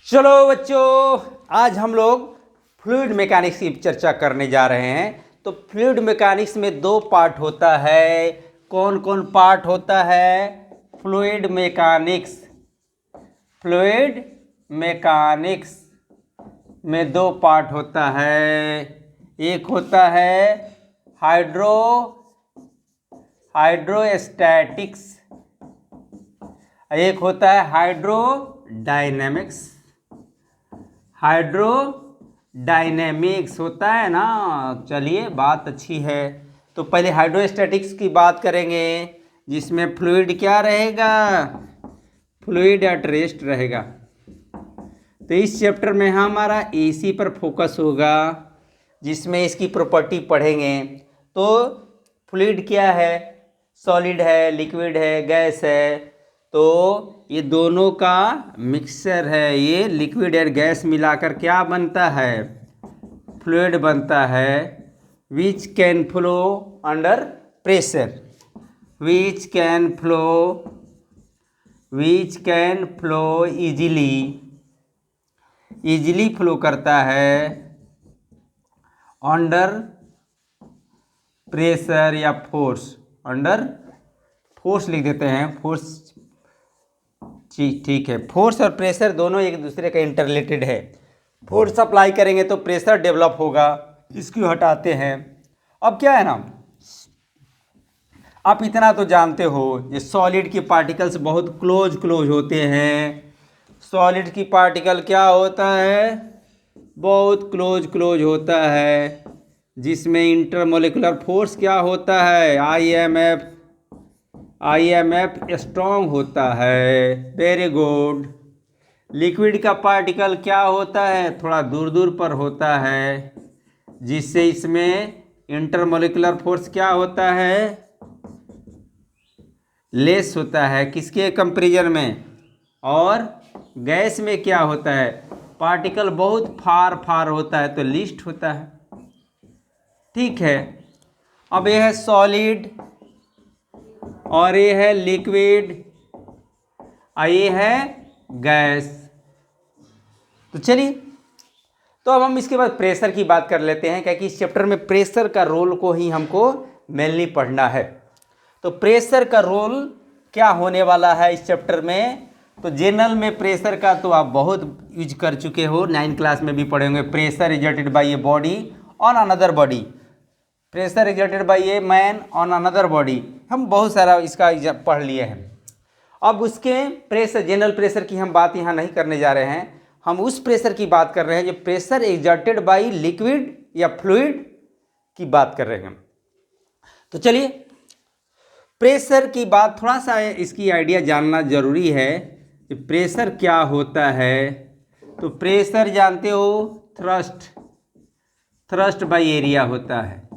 चलो बच्चों, आज हम लोग फ्लूइड मैकेनिक्स की चर्चा करने जा रहे हैं। तो फ्लूइड मैकेनिक्स में दो पार्ट होता है। कौन कौन पार्ट होता है? फ्लूइड मैकेनिक्स में दो पार्ट होता है। एक होता है हाइड्रोस्टैटिक्स, एक होता है हाइड्रोडायनेमिक्स होता है ना। चलिए, बात अच्छी है। तो पहले हाइड्रोस्टैटिक्स की बात करेंगे, जिसमें फ्लूइड क्या रहेगा? फ्लूइड एट रेस्ट रहेगा। तो इस चैप्टर में हमारा एसी पर फोकस होगा, जिसमें इसकी प्रॉपर्टी पढ़ेंगे। तो फ्लूइड क्या है? सॉलिड है, लिक्विड है, गैस है। तो ये दोनों का मिक्सचर है। ये लिक्विड और गैस मिलाकर क्या बनता है? फ्लूइड बनता है। Which can flow under pressure, which can flow easily flow करता है अंडर प्रेशर या फोर्स। अंडर फोर्स लिख देते हैं, फोर्स। ठीक है, फोर्स और प्रेशर दोनों एक दूसरे का इंटररिलेटेड है। फोर्स अप्लाई करेंगे तो प्रेशर डेवलप होगा, इसको हटाते हैं। अब क्या है ना, आप इतना तो जानते हो, ये सॉलिड के पार्टिकल्स बहुत क्लोज होते हैं। सॉलिड की पार्टिकल क्या होता है? बहुत क्लोज होता है, जिसमें इंटरमोलिकुलर फोर्स क्या होता है? IMF स्ट्रॉन्ग होता है। Very good. लिक्विड का पार्टिकल क्या होता है? थोड़ा दूर पर होता है, जिससे इसमें इंटरमोलिकुलर फोर्स क्या होता है? लेस होता है। किसके कंपैरिजन में? और गैस में क्या होता है? पार्टिकल बहुत फार होता है, तो लीस्ट होता है। ठीक है। अब यह है सॉलिड और ये है लिक्विड, ये है गैस। तो चलिए, तो अब हम इसके बाद प्रेशर की बात कर लेते हैं, क्योंकि इस चैप्टर में प्रेशर का रोल को ही हमको मेनली पढ़ना है। तो प्रेशर का रोल क्या होने वाला है इस चैप्टर में? तो जनरल में प्रेशर का तो आप बहुत यूज कर चुके हो, 9th क्लास में भी पढ़ेंगे। Pressure exerted by a body on another body, pressure exerted by a man on another body. हम बहुत सारा इसका पढ़ लिए हैं। अब उसके प्रेशर, जनरल प्रेशर की हम बात यहाँ नहीं करने जा रहे हैं। हम उस प्रेशर की बात कर रहे हैं जो प्रेशर एक्सर्टेड बाय लिक्विड या फ्लूइड की बात कर रहे हैं। तो चलिए, प्रेशर की बात, थोड़ा सा इसकी आइडिया जानना जरूरी है कि प्रेशर क्या होता है। तो प्रेशर जानते हो, थ्रस्ट बाय एरिया होता है।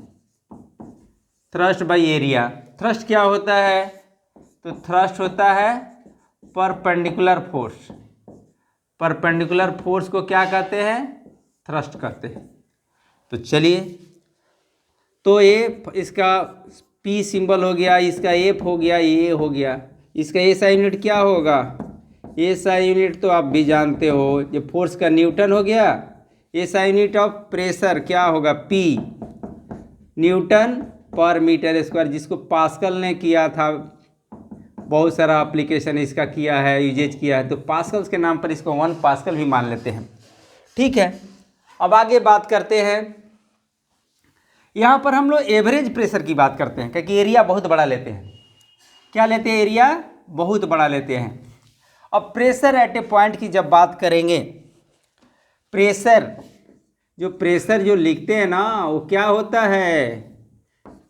Thrust by area. थ्रस्ट क्या होता है? तो थ्रस्ट होता है परपेंडिकुलर फोर्स। परपेंडिकुलर फोर्स को क्या कहते हैं? थ्रस्ट कहते हैं। तो चलिए, तो ये इसका P सिंबल हो गया, इसका F हो गया, ये हो गया। इसका SI यूनिट क्या होगा? SI यूनिट तो आप भी जानते हो, ये फोर्स का न्यूटन हो गया। SI यूनिट ऑफ प्रेशर क्या होगा? P, न्यूटन पर मीटर स्क्वायर, जिसको पास्कल ने किया था। बहुत सारा एप्लीकेशन इसका किया है, यूजेज किया है। तो पास्कल्स के नाम पर इसको 1 पास्कल भी मान लेते हैं। ठीक है। अब आगे बात करते हैं। यहाँ पर हम लोग एवरेज प्रेशर की बात करते हैं, क्योंकि एरिया बहुत बड़ा लेते हैं। क्या लेते हैं? एरिया बहुत बड़ा लेते हैं। अब प्रेशर एट ए पॉइंट की जब बात करेंगे, प्रेशर जो लिखते हैं ना, वो क्या होता है?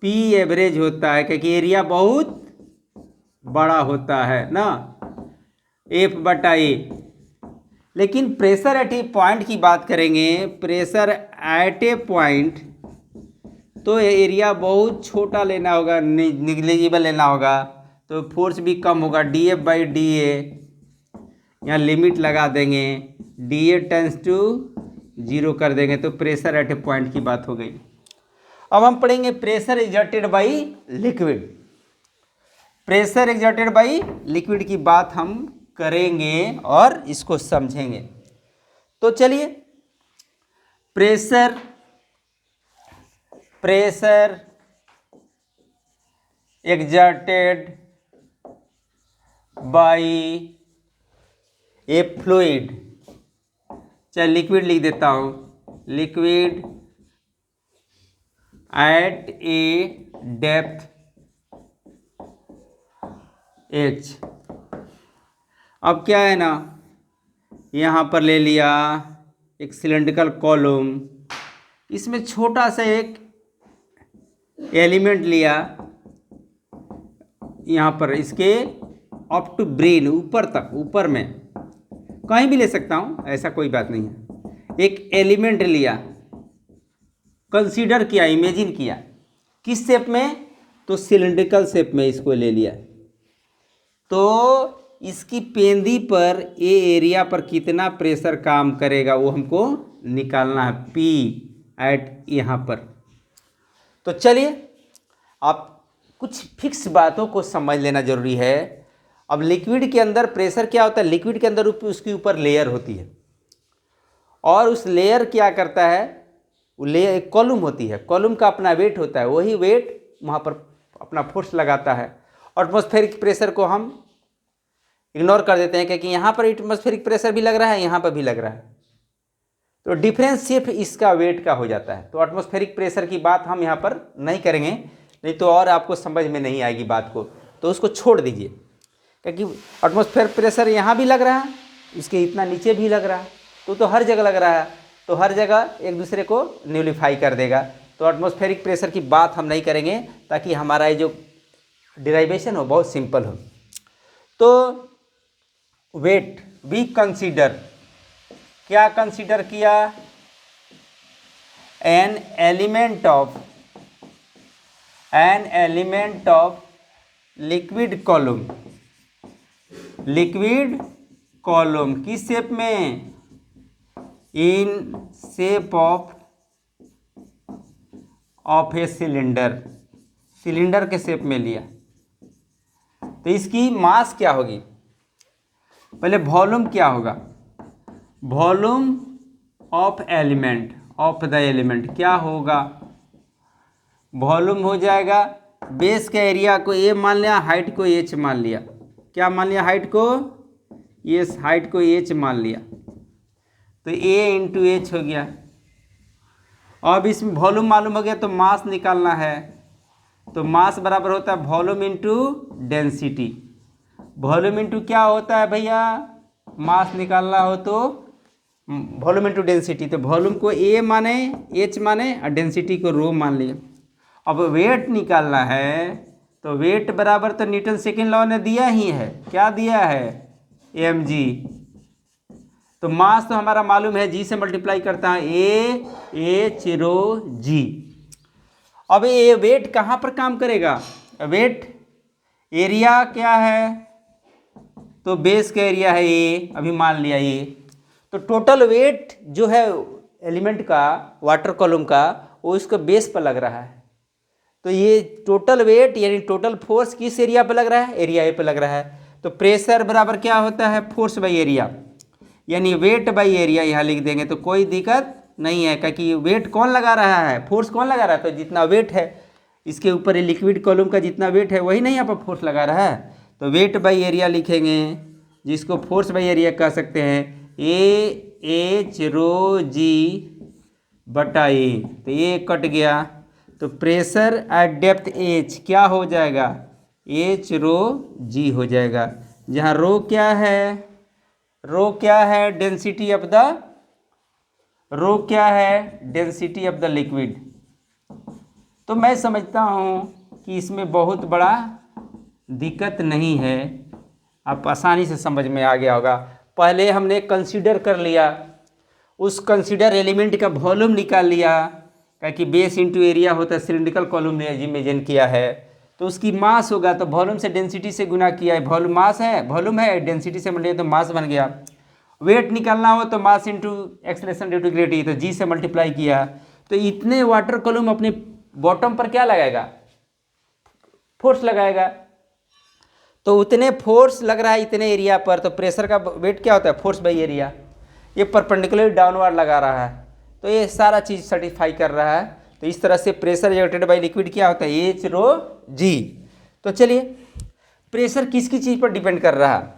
P एवरेज होता है, क्योंकि एरिया बहुत बड़ा होता है ना, F/A। लेकिन प्रेशर एट ए पॉइंट की बात करेंगे, प्रेशर एट ए पॉइंट, तो एरिया बहुत छोटा लेना होगा, निग्लिजिबल लेना होगा। तो फोर्स भी कम होगा, dF/dA। यहाँ लिमिट लगा देंगे, dA टेंस टू 0 कर देंगे। तो प्रेशर एट ए पॉइंट की बात हो गई। अब हम पढ़ेंगे pressure exerted by liquid. Pressure exerted by liquid की बात हम करेंगे और इसको समझेंगे। तो चलिए, pressure exerted by a fluid, चाहे लिक्विड लिख देता हूँ, liquid at A depth h। अब क्या है ना, यहाँ पर ले लिया एक सिलेंड्रिकल कॉलम, इसमें छोटा सा एक एलिमेंट लिया, यहाँ पर इसके अप टू ब्रेन, ऊपर तक, ऊपर में कहीं भी ले सकता हूँ, ऐसा कोई बात नहीं है। एक एलिमेंट लिया, कंसीडर किया, इमेजिन किया, किस शेप में, तो सिलेंड्रिकल शेप में इसको ले लिया। तो इसकी पेंदी पर ए एरिया पर कितना प्रेशर काम करेगा वो हमको निकालना है, P एट यहाँ पर। तो चलिए, आप कुछ फिक्स बातों को समझ लेना जरूरी है। अब लिक्विड के अंदर प्रेशर क्या होता है, लिक्विड के अंदर उसके ऊपर लेयर होती है, और उस लेयर क्या करता है, वो लेयर एक कॉलम होती है, कॉलम का अपना वेट होता है, वही वेट वहाँ पर अपना फोर्स लगाता है। एटमॉस्फेरिक प्रेशर को हम इग्नोर कर देते हैं, क्योंकि यहाँ पर एटमॉस्फेरिक प्रेशर भी लग रहा है, यहाँ पर भी लग रहा है, तो डिफरेंस सिर्फ इसका वेट का हो जाता है। तो एटमॉस्फेरिक प्रेशर की बात हम यहाँ पर नहीं करेंगे, नहीं तो और आपको समझ में नहीं आएगी बात को, तो उसको छोड़ दीजिए, क्योंकि एटमॉस्फेयर प्रेशर यहाँ भी लग रहा है, इसके इतना नीचे भी लग रहा है, तो हर जगह लग रहा है, तो हर जगह एक दूसरे को न्यूलिफाई कर देगा। तो एटमॉस्फेरिक प्रेशर की बात हम नहीं करेंगे, ताकि हमारा ये जो डिराइवेशन हो बहुत सिंपल हो। तो वेट भी कंसीडर, क्या कंसीडर किया, an element of liquid column किस शेप में, in shape of a cylinder के शेप में लिया। तो इसकी मास क्या होगी, पहले वॉल्यूम क्या होगा, वॉल्यूम ऑफ द एलिमेंट क्या होगा, वॉल्यूम हो जाएगा, बेस के एरिया को ए मान लिया, हाइट को h मान लिया, क्या मान लिया, हाइट को, ये हाइट को h मान लिया, तो a इंटू एच हो गया। अब इसमें वॉल्यूम मालूम हो गया, तो मास निकालना है, तो मास बराबर होता है volume into density. Volume into क्या होता है भैया, मास निकालना हो तो वॉल्यूम इंटू डेंसिटी, तो वॉल्यूम को ए माने, एच माने, और डेंसिटी को रो मान लिया। अब वेट निकालना है, तो वेट बराबर तो न्यूटन सेकेंड लॉ ने दिया ही है, क्या दिया है, mg। तो मास तो हमारा मालूम है, g से मल्टीप्लाई करता है, a h रो g। अब ये वेट कहाँ पर काम करेगा, वेट एरिया क्या है, तो बेस का एरिया है ए, अभी मान लिया ए, तो टोटल वेट जो है एलिमेंट का, वाटर कॉलम का, वो इसको बेस पर लग रहा है। तो ये टोटल वेट यानी टोटल फोर्स किस एरिया पर लग रहा है, एरिया ए पर लग रहा है। तो प्रेशर बराबर क्या होता है, फोर्स बाई एरिया, यानी वेट बाई एरिया यहाँ लिख देंगे, तो कोई दिक्कत नहीं है, क्योंकि वेट कौन लगा रहा है, फोर्स कौन लगा रहा है, तो जितना वेट है इसके ऊपर ये लिक्विड कॉलम का जितना वेट है वही नहीं यहाँ पर फोर्स लगा रहा है, तो वेट बाई एरिया लिखेंगे, जिसको फोर्स बाई एरिया कह सकते हैं, ए एच रो जी बटा ए, तो ये कट गया, तो प्रेशर एट डेप्थ एच क्या हो जाएगा, एच रो जी हो जाएगा, जहाँ रो क्या है, डेंसिटी ऑफ द लिक्विड। तो मैं समझता हूँ कि इसमें बहुत बड़ा दिक्कत नहीं है, आप आसानी से समझ में आ गया होगा। पहले हमने कंसीडर कर लिया, उस कंसीडर एलिमेंट का वॉल्यूम निकाल लिया, क्योंकि बेस इंटू एरिया होता है, सिलिंड्रिकल कॉलम ने इमेजिन किया है, तो उसकी मास होगा, तो वॉल्यूम से डेंसिटी से गुना किया है, वॉल्यूम मास है, वॉल्यूम है, डेंसिटी से मल्टीप्लाई तो मास बन गया। वेट निकालना हो तो mass into acceleration due to gravity, तो जी से मल्टीप्लाई किया, तो इतने वाटर कॉलम अपने बॉटम पर क्या लगाएगा, फोर्स लगाएगा, तो उतने फोर्स लग रहा है इतने एरिया पर, तो प्रेशर का वेट क्या होता है, फोर्स बाई एरिया, ये परपेंडिकुलर डाउनवर्ड लगा रहा है, तो ये सारा चीज़ सर्टिफाई कर रहा है। तो इस तरह से प्रेशर एग्जर्टेड बाय लिक्विड क्या होता है, एच रो जी। तो चलिए, प्रेशर किसकी चीज़ पर डिपेंड कर रहा है,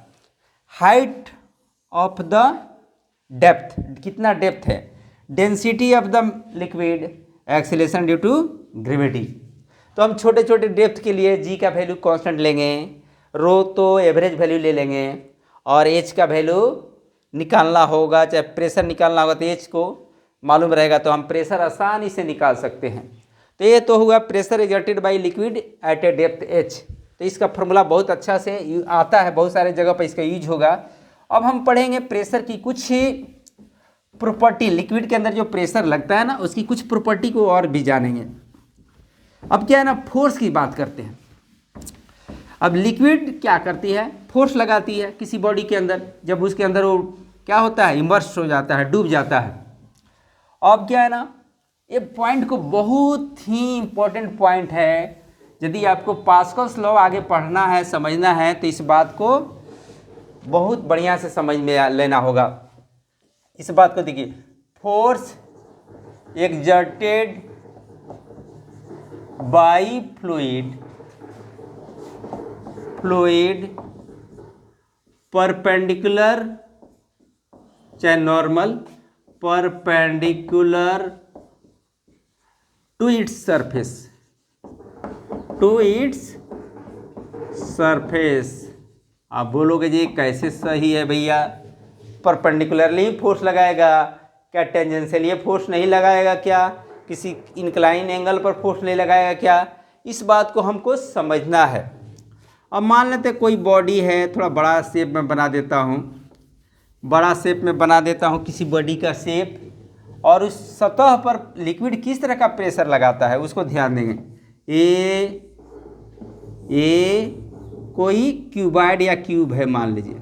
हाइट ऑफ द डेप्थ, कितना डेप्थ है, density of the liquid, acceleration due to gravity. तो हम छोटे छोटे डेप्थ के लिए जी का वैल्यू कांस्टेंट लेंगे, रो तो एवरेज वैल्यू ले लेंगे, और एच का वैल्यू निकालना होगा, चाहे प्रेशर निकालना होगा तो एच को मालूम रहेगा, तो हम प्रेशर आसानी से निकाल सकते हैं। तो ये तो हुआ pressure exerted by liquid at A depth H. तो इसका फॉर्मूला बहुत अच्छा से आता है, बहुत सारे जगह पर इसका यूज होगा। अब हम पढ़ेंगे प्रेशर की कुछ प्रॉपर्टी, लिक्विड के अंदर जो प्रेशर लगता है ना, उसकी कुछ प्रॉपर्टी को और भी जानेंगे। अब क्या है ना, फोर्स की बात करते हैं। अब लिक्विड क्या करती है, फोर्स लगाती है किसी बॉडी के अंदर, जब उसके अंदर वो क्या होता है, इमर्स हो जाता है, डूब जाता है। अब क्या है ना, ये पॉइंट को बहुत ही इंपॉर्टेंट पॉइंट है, यदि आपको पास्कल्स लॉ आगे पढ़ना है, समझना है, तो इस बात को बहुत बढ़िया से समझ में लेना होगा। इस बात को देखिए, force exerted by fluid perpendicular, चाहे normal, perpendicular to its surface. आप बोलोगे जी कैसे सही है भैया, परपेंडिकुलरली फोर्स लगाएगा क्या, टेंजेंशियली फोर्स नहीं लगाएगा क्या, किसी इंक्लाइन एंगल पर फोर्स नहीं लगाएगा क्या, इस बात को हमको समझना है। अब मान लेते कोई बॉडी है, थोड़ा बड़ा शेप में बना देता हूँ, बड़ा शेप में बना देता हूँ किसी बॉडी का शेप, और उस सतह पर लिक्विड किस तरह का प्रेशर लगाता है उसको ध्यान देंगे। ये कोई क्यूबॉइड या क्यूब है मान लीजिए,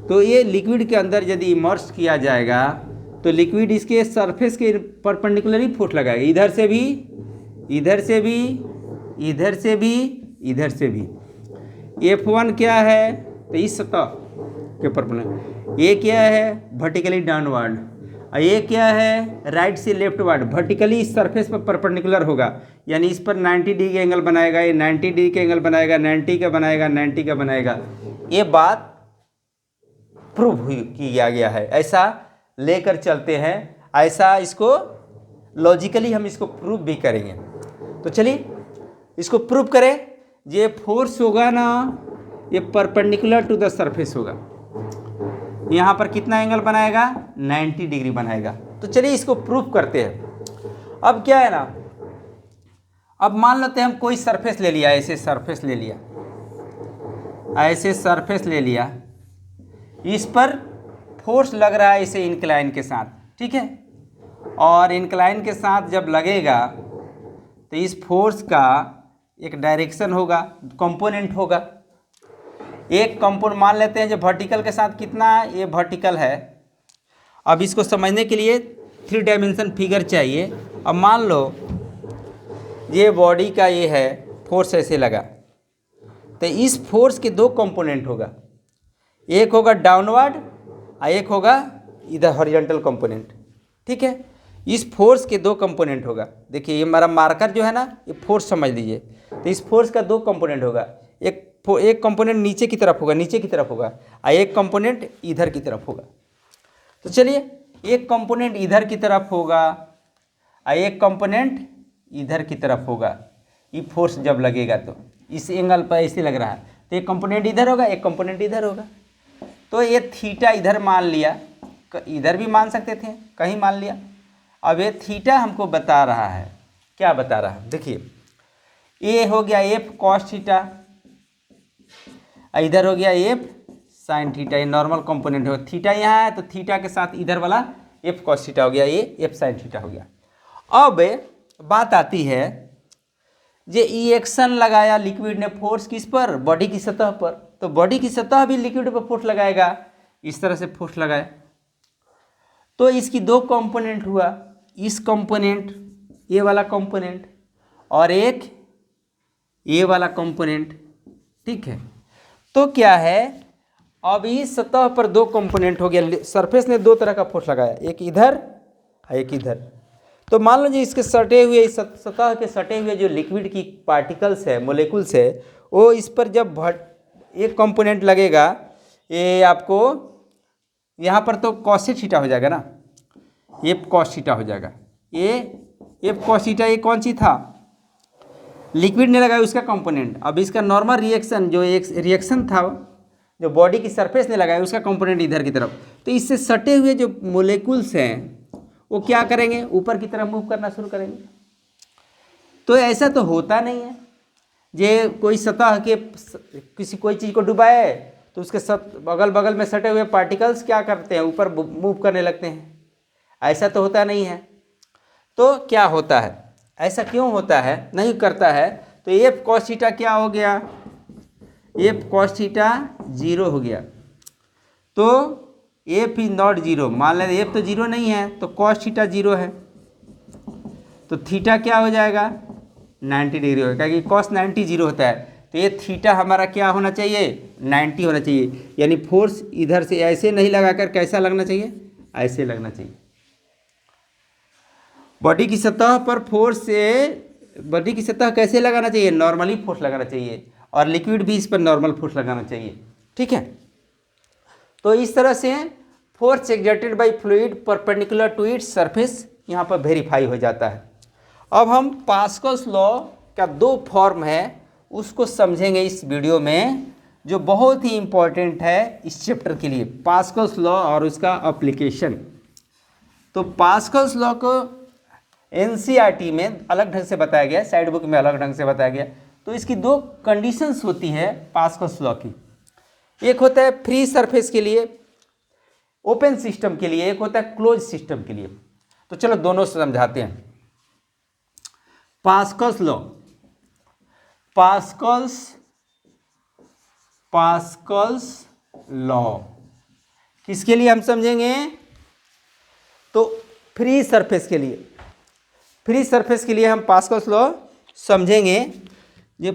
तो ये लिक्विड के अंदर यदि इमर्स किया जाएगा तो लिक्विड इसके सरफेस के परपेंडिकुलर ही फोर्स लगाएगा, इधर से भी, इधर से भी, इधर से भी, इधर से भी। F1 क्या है, तो इस सतह के परपेंडिकुलर। ये क्या है, वर्टिकली डाउनवर्ड, और ये क्या है, राइट से लेफ्टवर्ड, वर्टिकली इस सरफेस पर परपेंडिकुलर होगा, यानी इस पर 90 डिग्री का एंगल बनाएगा, ये 90 डिग्री का एंगल बनाएगा, 90 का बनाएगा, 90 का बनाएगा। ये बात प्रूव किया गया है, ऐसा लेकर चलते हैं, ऐसा इसको लॉजिकली हम इसको प्रूव भी करेंगे। तो चलिए इसको प्रूव करें। ये फोर्स होगा ना, ये परपेंडिकुलर टू द सरफेस होगा, यहाँ पर कितना एंगल बनाएगा, 90 डिग्री बनाएगा। तो चलिए इसको प्रूव करते हैं। अब क्या है ना, अब मान लेते हैं हम कोई सरफेस ले लिया, ऐसे सरफेस ले लिया, ऐसे सरफेस ले लिया, इस पर फोर्स लग रहा है इसे इंक्लाइन के साथ, ठीक है, और इंक्लाइन के साथ जब लगेगा तो इस फोर्स का एक डायरेक्शन होगा, कंपोनेंट होगा। एक कंपोनेंट मान लेते हैं जो वर्टिकल के साथ कितना है, ये वर्टिकल है। अब इसको समझने के लिए 3 डायमेंशन फिगर चाहिए। अब मान लो ये बॉडी का ये है, फोर्स ऐसे लगा, तो इस फोर्स के 2 कंपोनेंट होगा, एक होगा डाउनवर्ड और एक होगा इधर हॉरिजॉन्टल कंपोनेंट, ठीक है। इस फोर्स के 2 कंपोनेंट होगा। देखिए ये हमारा मार्कर जो है ना, ये फोर्स समझ लीजिए। तो इस फोर्स का 2 कंपोनेंट होगा, एक कंपोनेंट नीचे की तरफ होगा, नीचे की तरफ होगा, और एक कंपोनेंट इधर की तरफ होगा। तो चलिए एक कंपोनेंट इधर की तरफ होगा और एक कंपोनेंट इधर की तरफ होगा। ये फोर्स जब लगेगा तो इस एंगल पर ऐसे लग रहा है, तो एक कंपोनेंट इधर होगा, एक कंपोनेंट इधर होगा। तो ये थीटा इधर मान लिया, इधर भी मान सकते थे, कहीं मान लिया। अब ये थीटा हमको बता रहा है, क्या बता रहा है, देखिए ये हो गया एफ कॉस थीटा, इधर हो गया एफ साइन थीटा, ये नॉर्मल कंपोनेंट हो, थीटा यहाँ है तो थीटा के साथ इधर वाला एफ कॉस थीटा हो गया, ये एफ साइन थीटा हो गया। अब बात आती है, जे इएक्शन लगाया लिक्विड ने फोर्स किस पर, बॉडी की सतह पर, तो बॉडी की सतह भी लिक्विड पर फोर्स लगाएगा, इस तरह से फोर्स लगाए। तो इसकी 2 कंपोनेंट हुआ, इस कंपोनेंट ये वाला कंपोनेंट और एक ये वाला कंपोनेंट, ठीक है। तो क्या है, अब इस सतह पर दो कंपोनेंट हो गया, सरफेस ने दो तरह का फोर्स लगाया, एक इधर और एक इधर। तो मान लो जी इसके सटे हुए, इस सतह के सटे हुए जो लिक्विड की पार्टिकल्स है, मोलिकुल्स है, वो इस पर जब एक कंपोनेंट लगेगा, ये आपको यहाँ पर तो कॉस थीटा हो जाएगा ना, ये कॉस थीटा हो जाएगा, ये कॉस थीटा, ये कौन सी था, लिक्विड ने लगाया उसका कंपोनेंट। अब इसका नॉर्मल रिएक्शन, जो एक रिएक्शन था जो बॉडी की सरफेस ने लगाया, उसका कंपोनेंट इधर की तरफ। तो इससे सटे हुए जो मोलिकुल्स हैं वो क्या करेंगे, ऊपर की तरफ मूव करना शुरू करेंगे। तो ऐसा तो होता नहीं है, ये कोई सतह के किसी कोई चीज़ को डुबाए तो उसके बगल बगल में सटे हुए पार्टिकल्स क्या करते हैं, ऊपर मूव करने लगते हैं, ऐसा तो होता नहीं है। तो क्या होता है, ऐसा क्यों होता है, नहीं करता है। तो एफ कॉस थीटा क्या हो गया, एफ कॉस थीटा 0 हो गया। तो एफ इज नॉट 0, मान लें एफ तो 0 नहीं है, तो कॉस थीटा 0 है, तो थीटा क्या हो जाएगा 90 डिग्री होगा, क्योंकि कॉस 90 0 होता है। तो ये थीटा हमारा क्या होना चाहिए 90 होना चाहिए, यानी फोर्स इधर से ऐसे नहीं लगाकर कैसा लगना चाहिए, ऐसे लगना चाहिए। बॉडी की सतह पर फोर्स से, बॉडी की सतह कैसे लगाना चाहिए, नॉर्मली फोर्स लगाना चाहिए, और लिक्विड भी इस पर नॉर्मल फोर्स लगाना चाहिए, ठीक है। तो इस तरह से force exerted by fluid perpendicular to its surface यहाँ पर वेरीफाई हो जाता है। अब हम पास्कल्स लॉ का दो फॉर्म है उसको समझेंगे इस वीडियो में, जो बहुत ही इंपॉर्टेंट है इस चैप्टर के लिए, पास्कल्स लॉ और उसका एप्लीकेशन। तो पास्कल्स लॉ को एनसीईआरटी में अलग ढंग से बताया गया, साइड बुक में अलग ढंग से बताया गया। तो इसकी दो कंडीशंस होती है पास्कल्स लॉ की, एक होता है फ्री सरफेस के लिए, ओपन सिस्टम के लिए, एक होता है क्लोज सिस्टम के लिए। तो चलो दोनों से समझाते हैं। पास्कल्स लॉ, पास्कल्स लॉ किसके लिए हम समझेंगे, तो फ्री सरफेस के लिए, फ्री सरफेस के लिए हम पास्कल्स लॉ समझेंगे। ये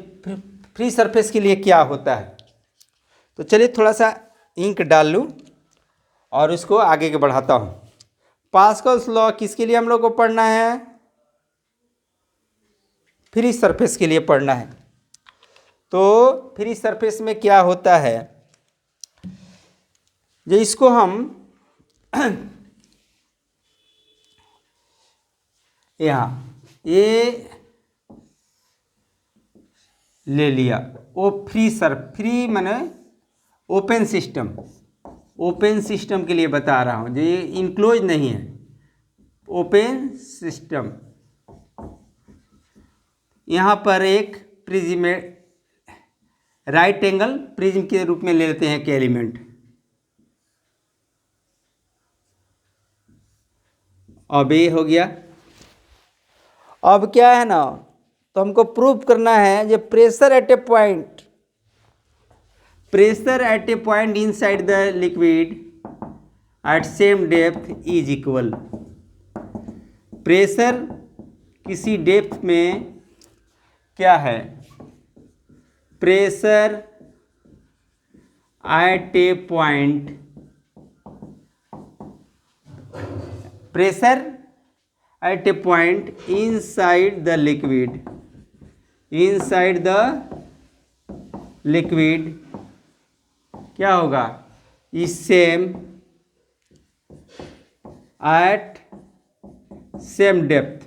फ्री सरफेस के लिए क्या होता है, तो चलिए थोड़ा सा इंक डाल लूँ और इसको आगे के बढ़ाता हूँ। पास्कल्स लॉ किसके लिए हम लोग को पढ़ना है, फ्री सरफेस के लिए पढ़ना है। तो फ्री सरफेस में क्या होता है, जो इसको हम यहाँ ये ले लिया, वो फ्री माने ओपन सिस्टम, ओपन सिस्टम के लिए बता रहा हूँ, जो ये इनक्लोज नहीं है, ओपन सिस्टम। यहाँ पर एक प्रिज्म, राइट एंगल प्रिज्म के रूप में ले लेते हैं कि एलिमेंट, अब ये हो गया। अब क्या है ना, तो हमको प्रूव करना है जो pressure at a point, pressure at a point inside the liquid at same depth is equal, pressure किसी डेप्थ में क्या है, pressure at a point, pressure at a point inside the liquid, inside the liquid क्या होगा, is same at same depth,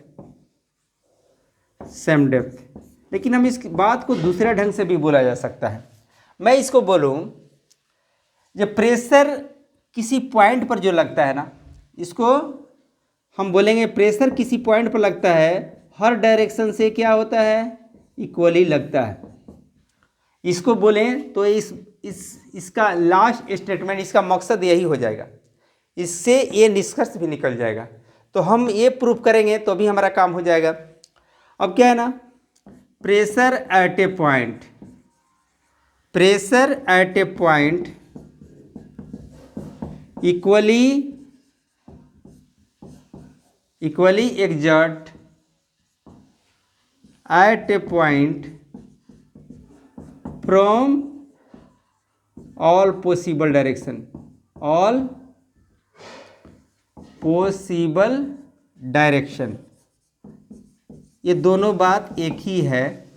same depth. लेकिन हम इस बात को दूसरे ढंग से भी बोला जा सकता है। मैं इसको बोलूं, जब प्रेशर किसी पॉइंट पर जो लगता है ना, इसको हम बोलेंगे प्रेशर किसी पॉइंट पर लगता है, हर डायरेक्शन से क्या होता है, इक्वली लगता है। इसको बोलें तो इसका लास्ट स्टेटमेंट, इसका मकसद यही हो जाएगा, इससे ये निष्कर्ष भी निकल जाएगा। तो हम ये प्रूफ करेंगे तो भी हमारा काम हो जाएगा। अब क्या है ना, pressure at a point, pressure at a point equally exert at a point from all possible direction, all possible direction, ये दोनों बात एक ही है,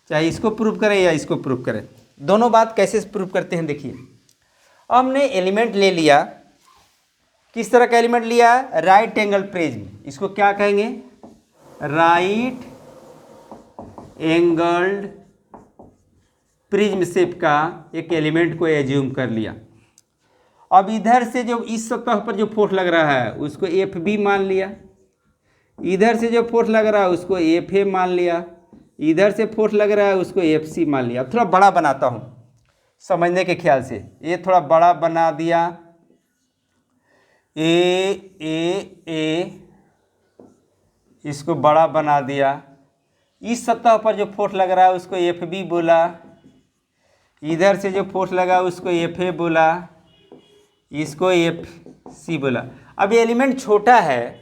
चाहे इसको प्रूव करें या इसको प्रूव करें। दोनों बात कैसे प्रूव करते हैं देखिए। हमने एलिमेंट ले लिया, किस तरह का एलिमेंट लिया? राइट एंगल प्रिज्म, इसको क्या कहेंगे? राइट एंगल्ड प्रिज्म शेप का एक एलिमेंट को एज्यूम कर लिया। अब इधर से जो इस सतह पर जो फोर्स लग रहा है उसको एफ बी मान लिया, इधर से जो फोर्स लग रहा है उसको एफ ए मान लिया, इधर से फोर्स लग रहा है उसको एफ सी मान लिया। अब थोड़ा बड़ा बनाता हूँ समझने के ख्याल से, ये थोड़ा बड़ा बना दिया, ए इसको बड़ा बना दिया। इस सतह पर जो फोर्स लग रहा है उसको एफ बी बोला, इधर से जो फोर्स लगा उसको एफ ए बोला, इसको एफ सी बोला। अब ये एलिमेंट छोटा है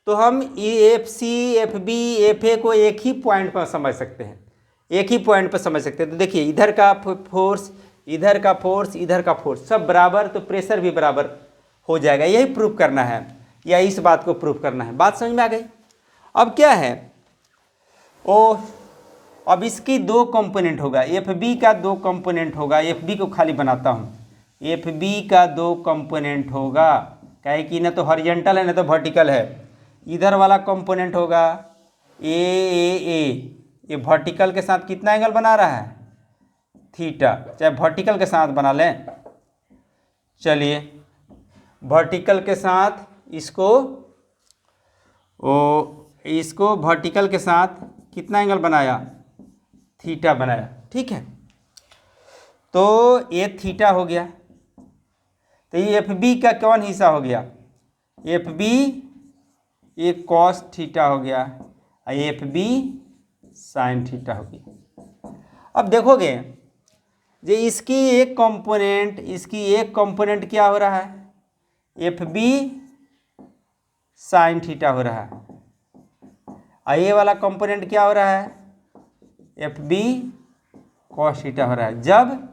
तो हम F C, F B, F A को एक ही पॉइंट पर समझ सकते हैं, एक ही पॉइंट पर समझ सकते हैं। तो देखिए इधर का फोर्स, इधर का फोर्स, इधर का फोर्स सब बराबर, तो प्रेशर भी बराबर हो जाएगा। यही प्रूफ करना है या इस बात को प्रूफ करना है। बात समझ में आ गई? अब क्या है, अब इसकी दो कंपोनेंट होगा, एफ बी का दो कंपोनेंट होगा। एफ बी को खाली बनाता हूँ, एफ बी का दो कंपोनेंट होगा, कहे कि ना तो हॉरिजॉन्टल है ना तो वर्टिकल है। इधर वाला कंपोनेंट होगा ए, ये वर्टिकल के साथ कितना एंगल बना रहा है? थीटा, चाहे वर्टिकल के साथ बना लें। चलिए वर्टिकल के साथ इसको वर्टिकल के साथ कितना एंगल बनाया? थीटा बनाया, ठीक है। तो ये थीटा हो गया, तो ये एफ बी का कौन हिस्सा हो गया? एफ बी ये कॉस थीटा हो गया, एफ बी साइन थीटा हो गया। अब देखोगे जे इसकी एक कंपोनेंट क्या हो रहा है? एफ बी साइन थीटा हो रहा है, और ये वाला कंपोनेंट क्या हो रहा है? एफ बी कॉस थीटा हो रहा है। जब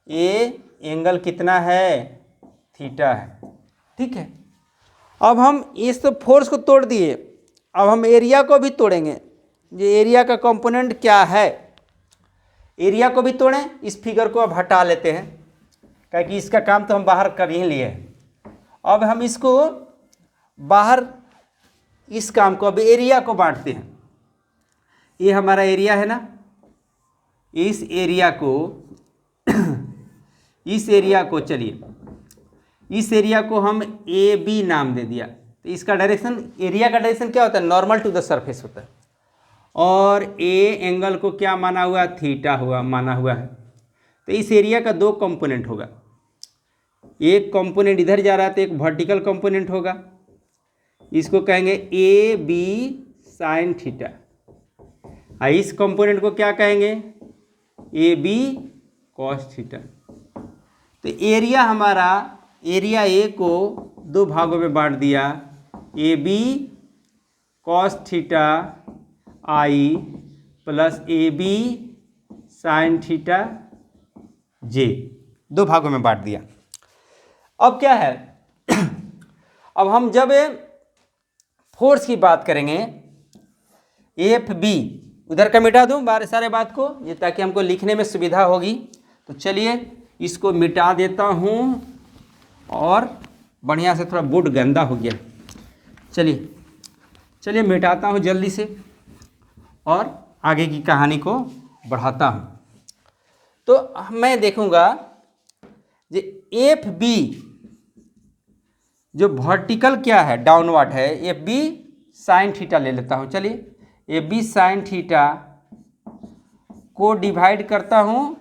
ये एंगल कितना है? थीटा है, ठीक है। अब हम इस तो फोर्स को तोड़ दिए, अब हम एरिया को भी तोड़ेंगे। ये एरिया का कंपोनेंट क्या है, एरिया को भी तोड़ें। इस फिगर को अब हटा लेते हैं, क्योंकि इसका काम तो हम बाहर कर ही लिए। अब हम इसको बाहर, इस काम को, अब एरिया को बांटते हैं। ये हमारा एरिया है ना, इस एरिया को हम ए बी नाम दे दिया। तो इसका डायरेक्शन, एरिया का डायरेक्शन क्या होता है? नॉर्मल टू द सरफेस होता है। और ए एंगल को क्या माना हुआ? थीटा माना हुआ है। तो इस एरिया का दो कंपोनेंट होगा, एक कंपोनेंट इधर जा रहा है तो एक वर्टिकल कंपोनेंट होगा, इसको कहेंगे ए बी साइन थीटा, और इस कंपोनेंट को क्या कहेंगे? A B cos theta. तो एरिया हमारा, एरिया ए को दो भागों में बांट दिया, A B cos theta i plus A B sine theta j, दो भागों में बांट दिया। अब क्या है, अब हम जब फोर्स की बात करेंगे, एफ बी उधर का मिटा दूं सारे बात को, ये ताकि हमको लिखने में सुविधा होगी। तो चलिए इसको मिटा देता हूँ, और बढ़िया से, थोड़ा बोर्ड गंदा हो गया, चलिए मिटाता हूँ जल्दी से और आगे की कहानी को बढ़ाता हूँ। तो मैं देखूँगा जे एफ बी जो वर्टिकल क्या है, डाउनवर्ड है, एफ बी साइन थीटा ले लेता हूँ। चलिए एफ बी साइन थीटा को डिवाइड करता हूँ,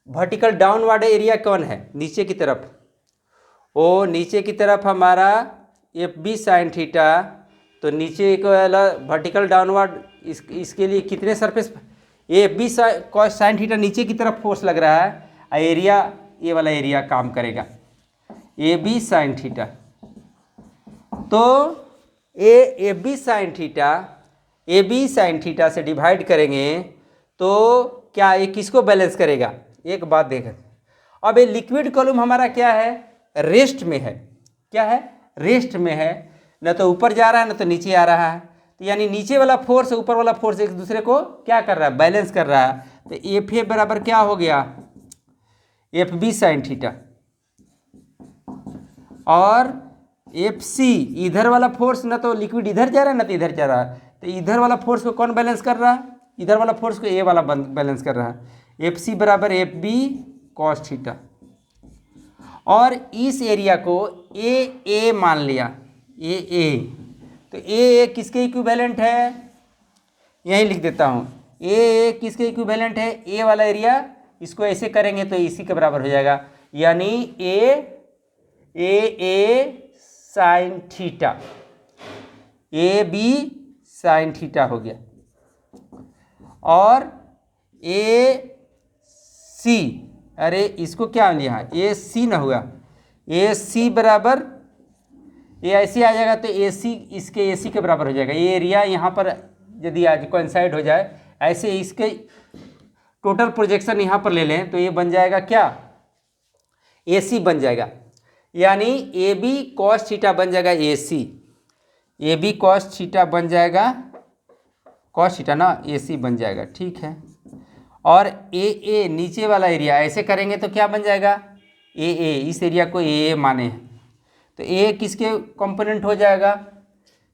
वर्टिकल डाउनवर्ड एरिया कौन है? नीचे की तरफ, नीचे की तरफ हमारा एफ बी साइन थीटा। तो नीचे को वाला वर्टिकल डाउनवर्ड, इसके लिए कितने surface? F B sine theta नीचे की तरफ फोर्स लग रहा है, और एरिया, ये वाला एरिया काम करेगा ए बी साइन थीटा। तो ए बी साइन थीटा से डिवाइड करेंगे तो क्या ये किसको बैलेंस करेगा? एक बात देखें, अब ये लिक्विड कॉलम हमारा क्या है, रेस्ट में है। क्या है, रेस्ट में है, न तो ऊपर जा रहा है न तो नीचे आ रहा है। तो यानी नीचे वाला फोर्स ऊपर वाला फोर्स एक दूसरे को क्या कर रहा है, बैलेंस कर रहा है। तो एफ ए बराबर क्या हो गया, एफ बी साइन थीटा, और एफ सी इधर वाला फोर्स न तो लिक्विड इधर जा रहा है न तो इधर जा रहा है, तो इधर वाला फोर्स को कौन बैलेंस कर रहा है, इधर वाला फोर्स को ए वाला बैलेंस कर रहा है। एफ सी बराबर एफ बी कॉस थीटा, और इस एरिया को ए मान लिया, ए। तो ए किसके इक्विवेलेंट है, यही लिख देता हूँ, ए किसके इक्विवेलेंट है, ए वाला एरिया, इसको ऐसे करेंगे तो इसी के बराबर हो जाएगा, यानी A sine theta, A B sine theta हो गया, और ए सी, अरे इसको क्या लिया, ए सी ना हुआ, ए सी बराबर, ये ऐसे आ जाएगा तो ए सी इसके ए सी के बराबर हो जाएगा। ये एरिया यहाँ पर यदि आज कोइंसाइड हो जाए, ऐसे इसके टोटल प्रोजेक्शन यहाँ पर ले लें तो ये बन जाएगा क्या, ए सी बन जाएगा, यानी ए बी कॉस थीटा बन जाएगा ए सी, ए बी कॉस थीटा बन जाएगा, कॉस थीटा ना, ए सी बन जाएगा, ठीक है। और ए नीचे वाला एरिया ऐसे करेंगे तो क्या बन जाएगा, ए, इस एरिया को ए माने, तो ए किसके कंपोनेंट हो जाएगा,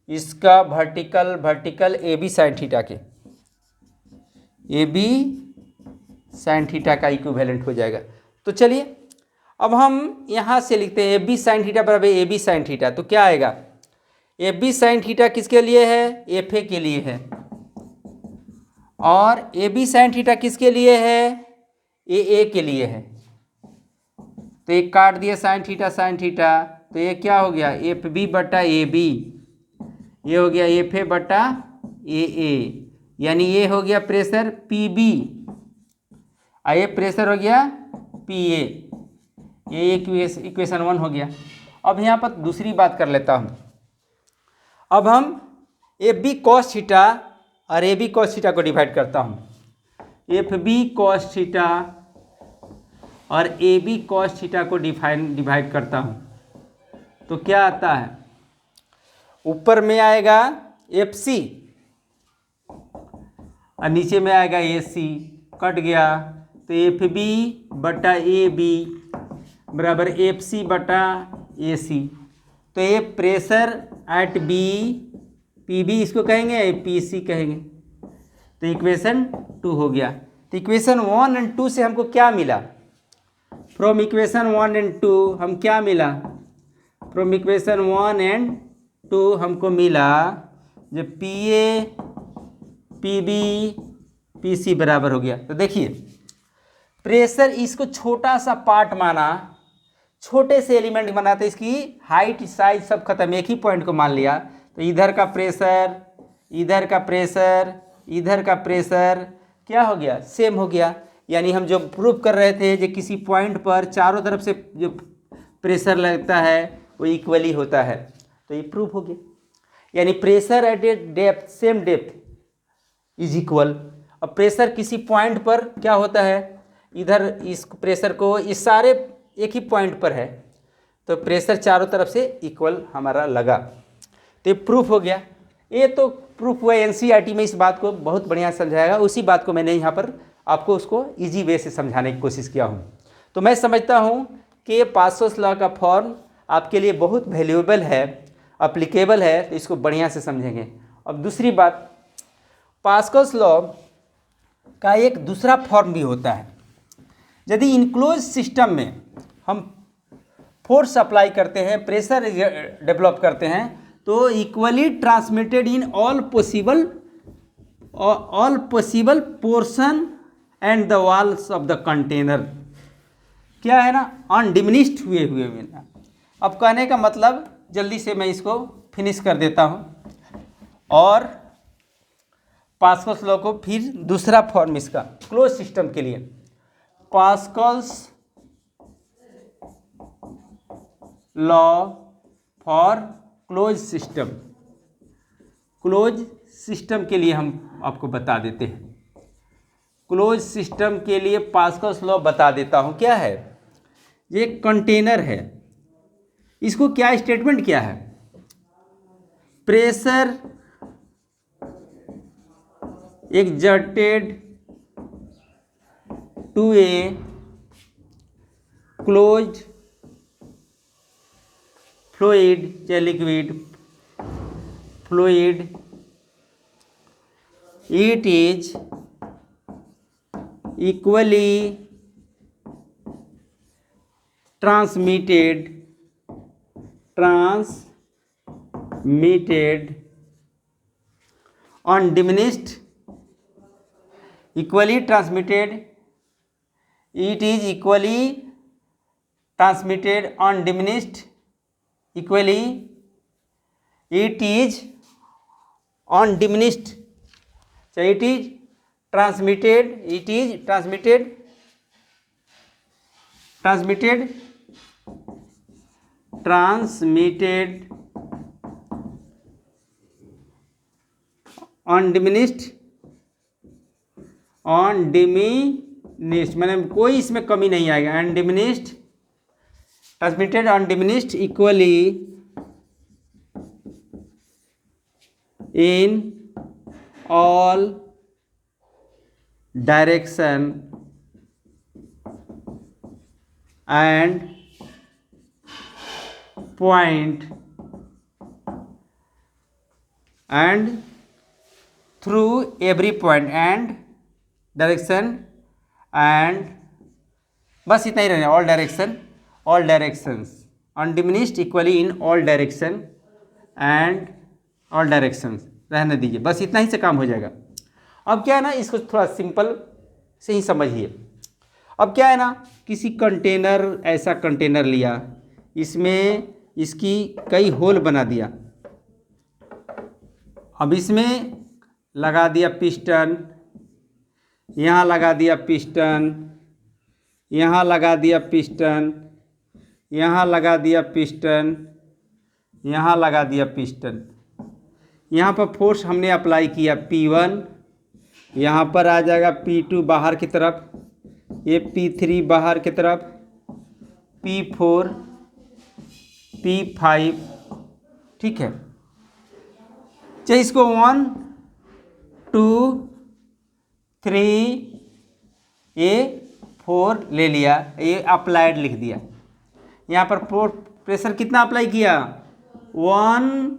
इसका vertical A B sine theta के, ए बी साइन थीटा का इक्विवेलेंट हो जाएगा। तो चलिए अब हम यहाँ से लिखते हैं ए बी साइन थीटा बराबर ए बी साइन थीटा, तो क्या आएगा, ए बी साइन थीटा किसके लिए है, एफ ए के लिए है, और ए बी साइन थीटा किसके लिए है, ए के लिए है। तो एक काट दिया साइन थीटा, तो ये क्या हो गया, एफ बी बटा ए बी, ये हो गया एफ ए बटा ए, यानी ये हो गया प्रेशर पी बी, और ये प्रेशर हो गया पी ए, ये इक्वेशन 1 हो गया। अब यहाँ पर दूसरी बात कर लेता हूँ, अब हम एफ बी कॉस थीटा और ए बी कॉस थीटा को डिवाइड करता हूँ, एफ बी कॉस थीटा और ए बी कॉस थीटा को डिवाइड करता हूँ, तो क्या आता है, ऊपर में आएगा एफ सी और नीचे में आएगा ए सी, कट गया, तो एफ बी बटा ए बी बराबर एफ सी बटा ए सी। तो ये pressure at B, P B इसको कहेंगे, पी सी कहेंगे, तो इक्वेशन 2 हो गया। तो इक्वेशन 1 और 2 से हमको क्या मिला, फ्रॉम इक्वेशन 1 और 2 हम क्या मिला, फ्रॉम इक्वेशन 1 और 2 हमको मिला जब P A P B P C बराबर हो गया। तो देखिए प्रेशर, इसको छोटा सा पार्ट माना, छोटे से एलिमेंट बना, तो इसकी हाइट साइज सब खत्म, एक ही पॉइंट को मान लिया। तो इधर का प्रेशर, इधर का प्रेशर, इधर का प्रेशर क्या हो गया, सेम हो गया। यानी हम जो प्रूफ कर रहे थे, जो किसी पॉइंट पर चारों तरफ से जो प्रेशर लगता है वो इक्वली होता है, तो ये प्रूफ हो गया। यानी pressure at A depth, same depth is equal. अब प्रेशर किसी पॉइंट पर क्या होता है, इधर इस प्रेशर को, इस सारे एक ही पॉइंट पर है, तो प्रेशर चारों तरफ से इक्वल हमारा लगा, तो ये प्रूफ हो गया। ये तो प्रूफ हुआ, एनसीईआरटी में इस बात को बहुत बढ़िया समझाएगा, उसी बात को मैंने यहाँ पर आपको उसको इजी वे से समझाने की कोशिश किया हूँ। तो मैं समझता हूँ कि पास्कल्स लॉ का फॉर्म आपके लिए बहुत वैल्यूएबल है, अप्लीकेबल है, तो इसको बढ़िया से समझेंगे। अब दूसरी बात, पास्कल्स लॉ का एक दूसरा फॉर्म भी होता है। यदि इनक्लोज सिस्टम में हम फोर्स अप्लाई करते हैं, प्रेशर डेवलप करते हैं, तो equally transmitted in all possible portion and the walls of the container, क्या है ना, अनडिमिनिश्ड हुए ना। अब कहने का मतलब, जल्दी से मैं इसको फिनिश कर देता हूँ और पास्कल्स लॉ को फिर दूसरा फॉर्म इसका क्लोज सिस्टम के लिए, Pascal's law for close system, close system के लिए हम आपको बता देते हैं। क्लोज सिस्टम के लिए पास्कल्स लॉ बता देता हूँ, क्या है, ये कंटेनर है, इसको क्या स्टेटमेंट क्या है? Pressure exerted to a closed fluid या liquid fluid, it is equally transmitted on diminished, equally transmitted, it is equally transmitted on diminished, equally it is on diminished, so it is transmitted on diminished मैंने कोई इसमें कमी नहीं आएगा, and diminished transmitted on diminished equally in all direction and point and through every point and direction and बस इतना ही रहना, all directions on diminished equally in all direction and all directions रहने दीजिए, बस इतना ही से काम हो जाएगा। अब क्या है ना, इसको थोड़ा सिंपल से ही समझिए। अब क्या है ना, किसी कंटेनर, ऐसा कंटेनर लिया, इसमें इसकी कई होल बना दिया, अब इसमें लगा दिया पिस्टन, यहाँ लगा दिया पिस्टन, यहाँ लगा दिया पिस्टन, यहाँ लगा दिया पिस्टन, यहाँ लगा दिया पिस्टन। यहाँ पर फोर्स हमने अप्लाई किया P1, यहाँ पर आ जाएगा P2 बाहर की तरफ, ये P3 बाहर की तरफ, P4, P5, ठीक है। चलिए इसको 1 2 3 ये 4 ले लिया, ये अप्लाइड लिख दिया। यहाँ पर प्रेशर कितना अप्लाई किया? 1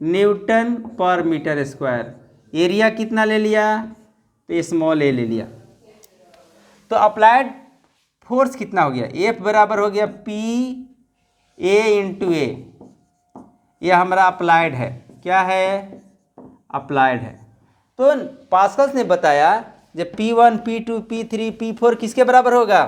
न्यूटन पर मीटर स्क्वायर। एरिया कितना ले लिया? तो स्मॉल ए ले लिया। तो अप्लाइड फोर्स कितना हो गया? F बराबर हो गया P A इंटू ए। यह हमारा अप्लाइड है। क्या है? अप्लाइड है। तो पास्कल्स ने बताया जब P1 P2 P3 P4 किसके बराबर होगा?